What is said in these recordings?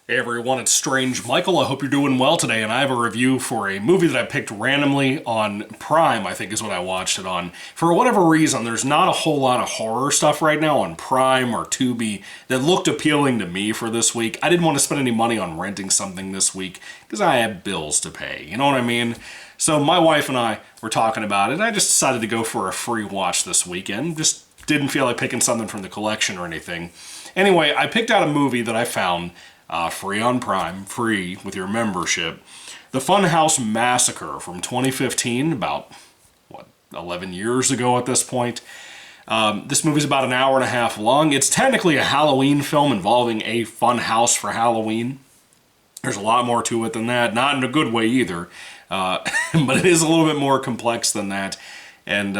Hey everyone, it's Strange Michael. I hope you're doing well today, and I have a review for a movie that I picked randomly on Prime, I think is what I watched it on. For whatever reason, there's not a whole lot of horror stuff right now on Prime or Tubi that looked appealing to me for this week. I didn't want to spend any money on renting something this week because I had bills to pay, you know what I mean? So my wife and I were talking about it, and I just decided to go for a free watch this weekend. Just didn't feel like picking something from the collection or anything. Anyway, I picked out a movie that I found free on Prime, free with your membership. The Funhouse Massacre from 2015, about, 11 years ago at this point. This movie's about an hour and a half long. It's technically a Halloween film involving a fun house for Halloween. There's a lot more to it than that, not in a good way either, but it is a little bit more complex than that. And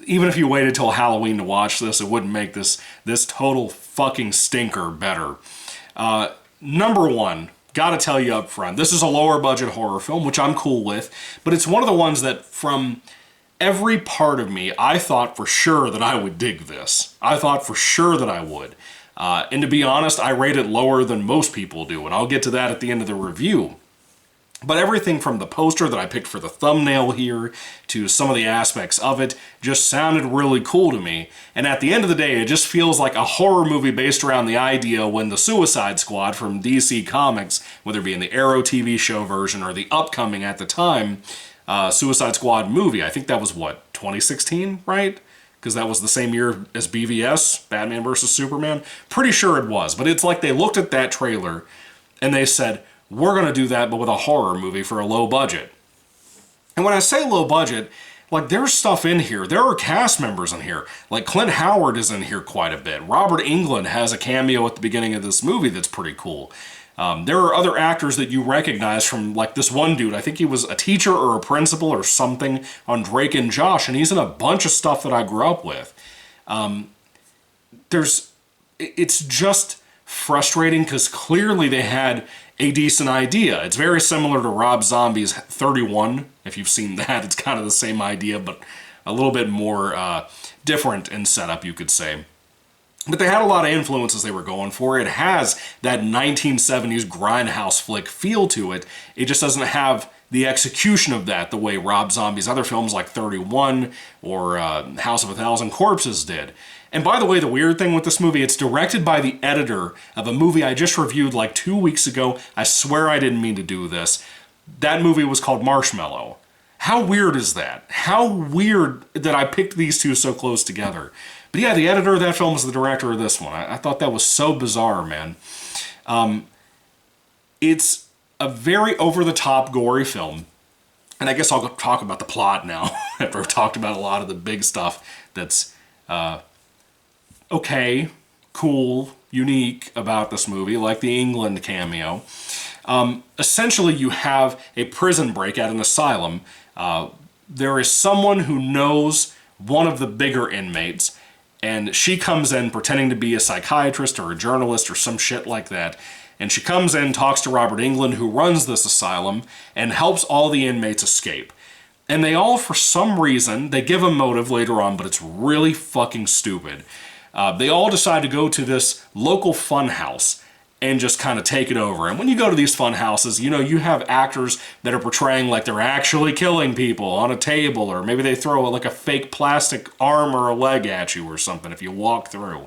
even if you waited till Halloween to watch this, it wouldn't make this total fucking stinker better. Number one, gotta tell you up front, this is a lower budget horror film, which I'm cool with, but it's one of the ones that from every part of me, I thought for sure that I would dig this. I thought for sure that I would. And to be honest, I rate it lower than most people do, and I'll get to that at the end of the review. But everything from the poster that I picked for the thumbnail here to some of the aspects of it just sounded really cool to me. And at the end of the day, it just feels like a horror movie based around the idea when the Suicide Squad from DC Comics, whether it be in the Arrow TV show version or the upcoming at the time Suicide Squad movie, I think that was 2016, right? Because that was the same year as BVS, Batman vs. Superman. Pretty sure it was, but it's like they looked at that trailer and they said, we're going to do that, but with a horror movie for a low budget. And when I say low budget, like there's stuff in here. There are cast members in here. Like Clint Howard is in here quite a bit. Robert Englund has a cameo at the beginning of this movie that's pretty cool. There are other actors that you recognize from like this one dude. I think he was a teacher or a principal or something on Drake and Josh, and he's in a bunch of stuff that I grew up with. It's just frustrating because clearly they had a decent idea. It's very similar to Rob Zombie's 31. If you've seen that, it's kind of the same idea, but a little bit more different in setup, you could say. But they had a lot of influences they were going for. It has that 1970s grindhouse flick feel to it. It just doesn't have the execution of that the way Rob Zombie's other films like 31 or House of a Thousand Corpses did. And by the way, the weird thing with this movie, it's directed by the editor of a movie I just reviewed like 2 weeks ago. I swear I didn't mean to do this. That movie was called Marshmallow. How weird is that? How weird that I picked these two so close together. But yeah, the editor of that film is the director of this one. I thought that was so bizarre, man. It's a very over-the-top, gory film. And I guess I'll talk about the plot now, after I've talked about a lot of the big stuff that's okay, cool, unique about this movie, like the England cameo. Essentially, you have a prison break at an asylum. There is someone who knows one of the bigger inmates, and she comes in pretending to be a psychiatrist or a journalist or some shit like that. And she comes in, talks to Robert Englund, who runs this asylum, and helps all the inmates escape. And they all, for some reason, they give a motive later on, but it's really fucking stupid. They all decide to go to this local fun house and just kind of take it over. And when you go to these fun houses, you know, you have actors that are portraying like they're actually killing people on a table, or maybe they throw like a fake plastic arm or a leg at you or something if you walk through.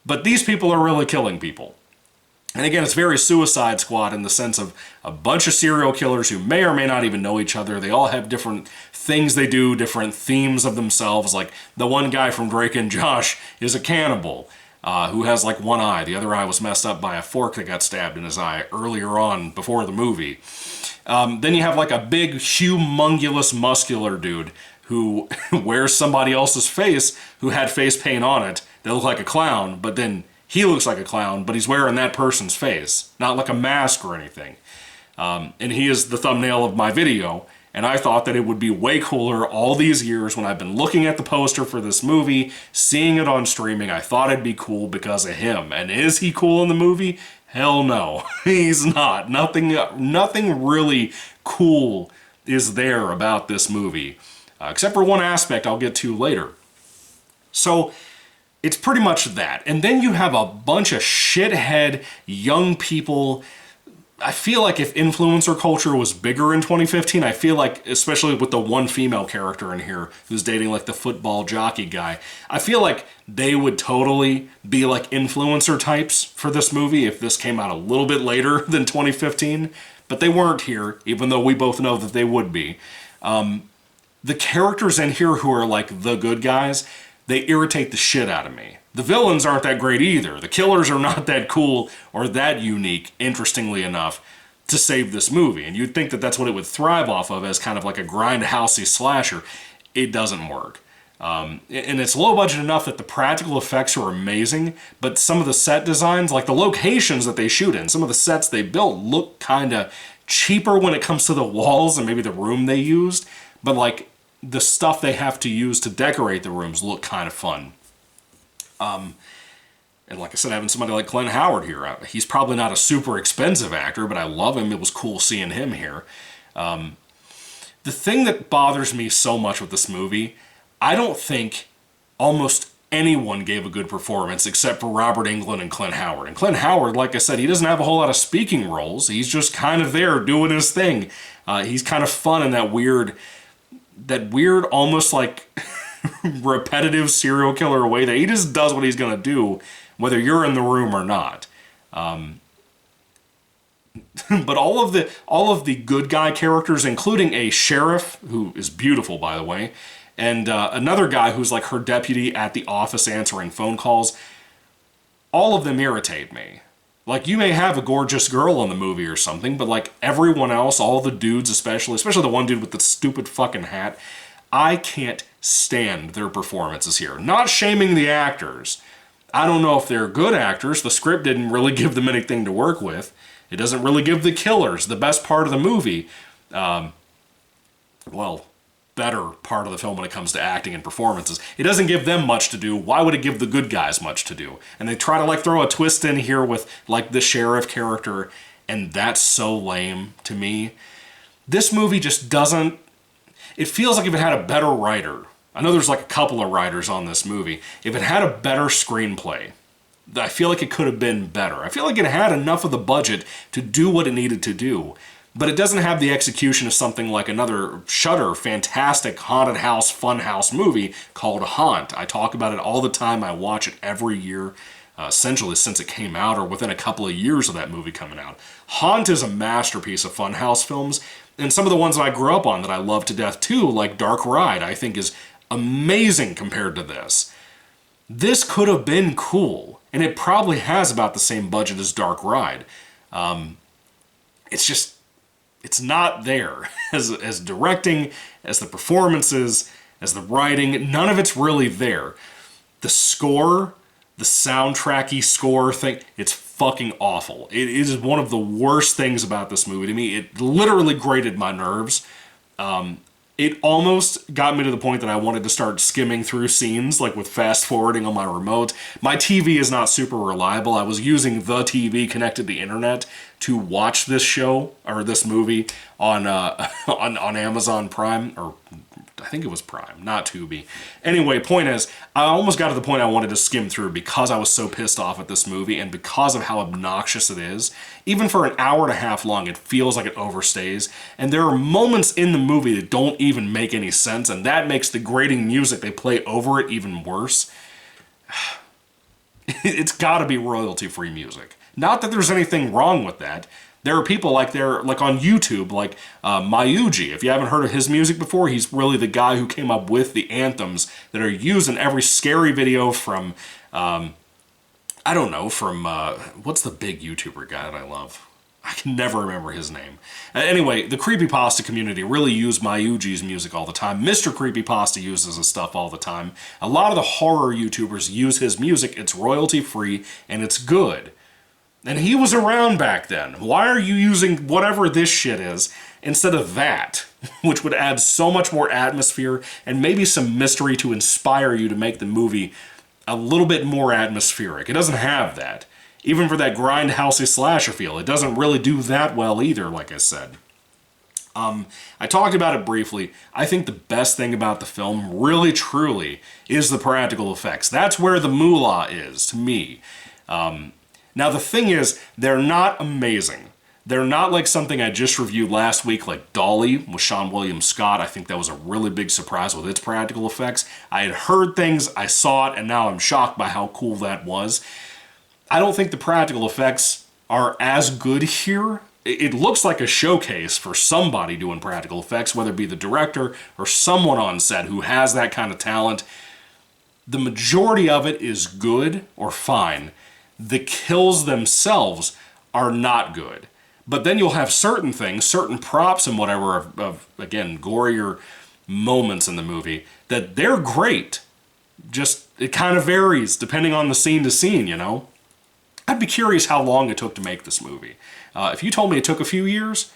But these people are really killing people. And again, it's very Suicide Squad in the sense of a bunch of serial killers who may or may not even know each other. They all have different things they do, different themes of themselves. Like the one guy from Drake and Josh is a cannibal who has like one eye. The other eye was messed up by a fork that got stabbed in his eye earlier on before the movie. Then you have like a big, humongous, muscular dude who wears somebody else's face who had face paint on it that looked like a clown, but then he looks like a clown, but he's wearing that person's face, not like a mask or anything. And he is the thumbnail of my video, and I thought that it would be way cooler all these years when I've been looking at the poster for this movie, seeing it on streaming. I thought it'd be cool because of him. And is he cool in the movie? Hell no, he's not. Nothing really cool is there about this movie, except for one aspect I'll get to later. So it's pretty much that. And then you have a bunch of shithead young people. I feel like if influencer culture was bigger in 2015, I feel like, especially with the one female character in here who's dating like the football jockey guy, I feel like they would totally be like influencer types for this movie if this came out a little bit later than 2015. But they weren't here, even though we both know that they would be. The characters in here who are like the good guys, they irritate the shit out of me. The villains aren't that great either. The killers are not that cool or that unique, interestingly enough, to save this movie. And you'd think that that's what it would thrive off of as kind of like a grindhousey slasher. It doesn't work. And it's low budget enough that the practical effects are amazing, but some of the set designs, like the locations that they shoot in, some of the sets they built look kind of cheaper when it comes to the walls and maybe the room they used, but like the stuff they have to use to decorate the rooms look kind of fun. And like I said, having somebody like Clint Howard here, he's probably not a super expensive actor, but I love him. It was cool seeing him here. The thing that bothers me so much with this movie, I don't think almost anyone gave a good performance except for Robert Englund and Clint Howard. And Clint Howard, like I said, he doesn't have a whole lot of speaking roles. He's just kind of there doing his thing. He's kind of fun in that weird, almost like repetitive serial killer way that he just does what he's going to do, whether you're in the room or not. But all of the good guy characters, including a sheriff who is beautiful, by the way, and another guy who's like her deputy at the office answering phone calls, all of them irritate me. Like, you may have a gorgeous girl in the movie or something, but like everyone else, all the dudes especially the one dude with the stupid fucking hat, I can't stand their performances here. Not shaming the actors. I don't know if they're good actors. The script didn't really give them anything to work with. It doesn't really give the killers the best part of the movie. Better part of the film when it comes to acting and performances. It doesn't give them much to do. Why would it give the good guys much to do? And they try to like throw a twist in here with like the sheriff character, and that's so lame to me. This movie just doesn't... It feels like if it had a better writer, I know there's like a couple of writers on this movie, if it had a better screenplay, I feel like it could have been better. I feel like it had enough of the budget to do what it needed to do, but it doesn't have the execution of something like another Shudder fantastic haunted house, funhouse movie called Haunt. I talk about it all the time. I watch it every year, essentially since it came out or within a couple of years of that movie coming out. Haunt is a masterpiece of funhouse films, and some of the ones that I grew up on that I love to death too, like Dark Ride, I think is amazing compared to this. This could have been cool, and it probably has about the same budget as Dark Ride. It's not there. As directing, as the performances, as the writing, none of it's really there. The score, the soundtracky score thing, it's fucking awful. It is one of the worst things about this movie to me. It literally grated my nerves. It almost got me to the point that I wanted to start skimming through scenes, like with fast forwarding on my remote. My TV is not super reliable. I was using the TV connected to the internet to watch this show, or this movie, on Amazon Prime, or I think it was Prime, not Tubi. Anyway, point is, I almost got to the point I wanted to skim through because I was so pissed off at this movie and because of how obnoxious it is. Even for an hour and a half long, it feels like it overstays. And there are moments in the movie that don't even make any sense, and that makes the grating music they play over it even worse. It's gotta be royalty-free music. Not that there's anything wrong with that. There are people like on YouTube, like Mayuji. If you haven't heard of his music before, he's really the guy who came up with the anthems that are used in every scary video from, what's the big YouTuber guy that I love? I can never remember his name. Anyway, the creepypasta community really use Mayuji's music all the time. Mr. Creepypasta uses his stuff all the time. A lot of the horror YouTubers use his music. It's royalty-free, and it's good. And he was around back then. Why are you using whatever this shit is instead of that? Which would add so much more atmosphere and maybe some mystery to inspire you to make the movie a little bit more atmospheric. It doesn't have that. Even for that grindhousey slasher feel, it doesn't really do that well either, like I said. I talked about it briefly. I think the best thing about the film, really truly, is the practical effects. That's where the moolah is, to me. Now the thing is, they're not amazing. They're not like something I just reviewed last week, like Dolly with Sean William Scott. I think that was a really big surprise with its practical effects. I had heard things, I saw it, and now I'm shocked by how cool that was. I don't think the practical effects are as good here. It looks like a showcase for somebody doing practical effects, whether it be the director or someone on set who has that kind of talent. The majority of it is good or fine. The kills themselves are not good. But then you'll have certain things, certain props and whatever of again, gorier moments in the movie, that they're great. Just, it kind of varies depending on the scene to scene, you know? I'd be curious how long it took to make this movie. If you told me it took a few years,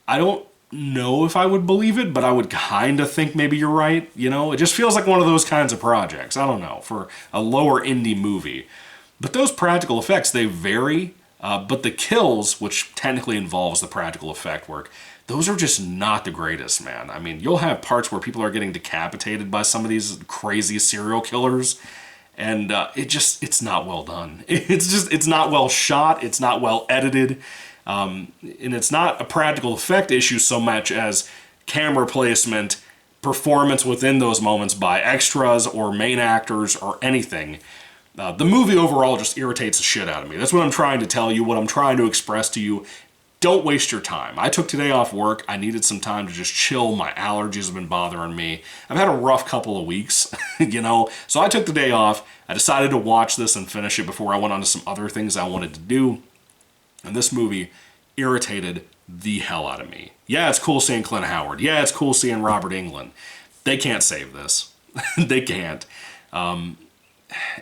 I don't know if I would believe it, but I would kind of think maybe you're right, you know? It just feels like one of those kinds of projects, I don't know, for a lower indie movie. But those practical effects, they vary. But the kills, which technically involves the practical effect work, those are just not the greatest, man. I mean, you'll have parts where people are getting decapitated by some of these crazy serial killers, and it's not well done. It's not well shot, it's not well edited, and it's not a practical effect issue so much as camera placement, performance within those moments by extras or main actors or anything. The movie overall just irritates the shit out of me. That's what I'm trying to tell you, what I'm trying to express to you. Don't waste your time. I took today off work. I needed some time to just chill. My allergies have been bothering me. I've had a rough couple of weeks, you know. So I took the day off. I decided to watch this and finish it before I went on to some other things I wanted to do. And this movie irritated the hell out of me. Yeah, it's cool seeing Clint Howard. Yeah, it's cool seeing Robert Englund. They can't save this. They can't.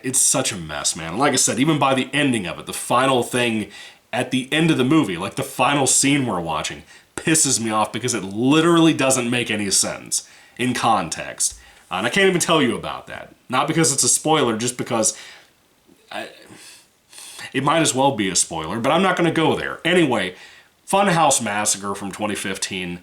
It's such a mess, man. And like I said, even by the ending of it, the final thing at the end of the movie, like the final scene we're watching, pisses me off because it literally doesn't make any sense in context. And I can't even tell you about that. Not because it's a spoiler, just because it might as well be a spoiler, but I'm not going to go there. Anyway, Funhouse Massacre from 2015.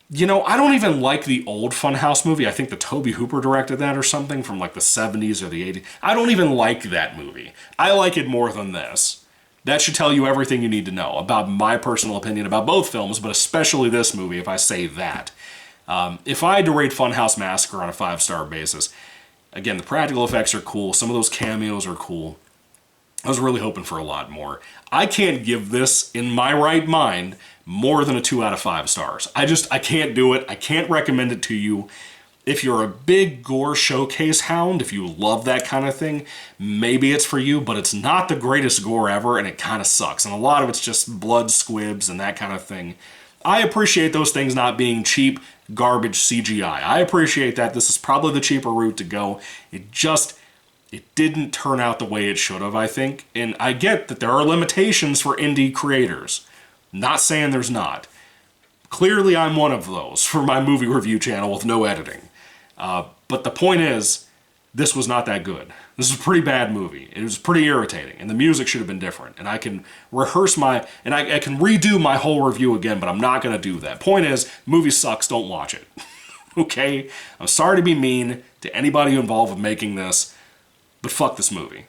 You know, I don't even like the old Funhouse movie. I think the Tobe Hooper directed that or something from like the 70s or the 80s. I don't even like that movie. I like it more than this. That should tell you everything you need to know about my personal opinion about both films, but especially this movie if I say that. If I had to rate Funhouse Massacre on a 5-star basis, again, the practical effects are cool. Some of those cameos are cool. I was really hoping for a lot more. I can't give this, in my right mind, more than a 2 out of 5 stars. I can't do it. I can't recommend it to you. If you're a big gore showcase hound, if you love that kind of thing, maybe it's for you, but it's not the greatest gore ever, and it kind of sucks. And a lot of it's just blood squibs and that kind of thing. I appreciate those things not being cheap, garbage CGI. I appreciate that. This is probably the cheaper route to go. It didn't turn out the way it should have, I think. And I get that there are limitations for indie creators. Not saying there's not. Clearly, I'm one of those for my movie review channel with no editing. But the point is, this was not that good. This is a pretty bad movie. It was pretty irritating, and the music should have been different. And I can rehearse I can redo my whole review again, but I'm not going to do that. Point is, movie sucks, don't watch it. Okay? I'm sorry to be mean to anybody involved with making this, but fuck this movie.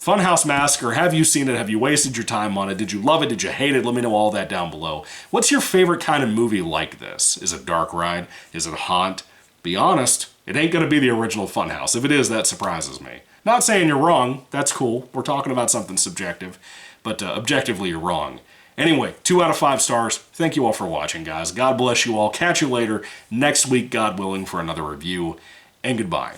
Funhouse Massacre, have you seen it? Have you wasted your time on it? Did you love it? Did you hate it? Let me know all that down below. What's your favorite kind of movie like this? Is it Dark Ride? Is it Haunt? Be honest, it ain't gonna be the original Funhouse. If it is, that surprises me. Not saying you're wrong, that's cool. We're talking about something subjective, but objectively you're wrong. Anyway, 2 out of 5 stars. Thank you all for watching, guys. God bless you all. Catch you later next week, God willing, for another review, and goodbye.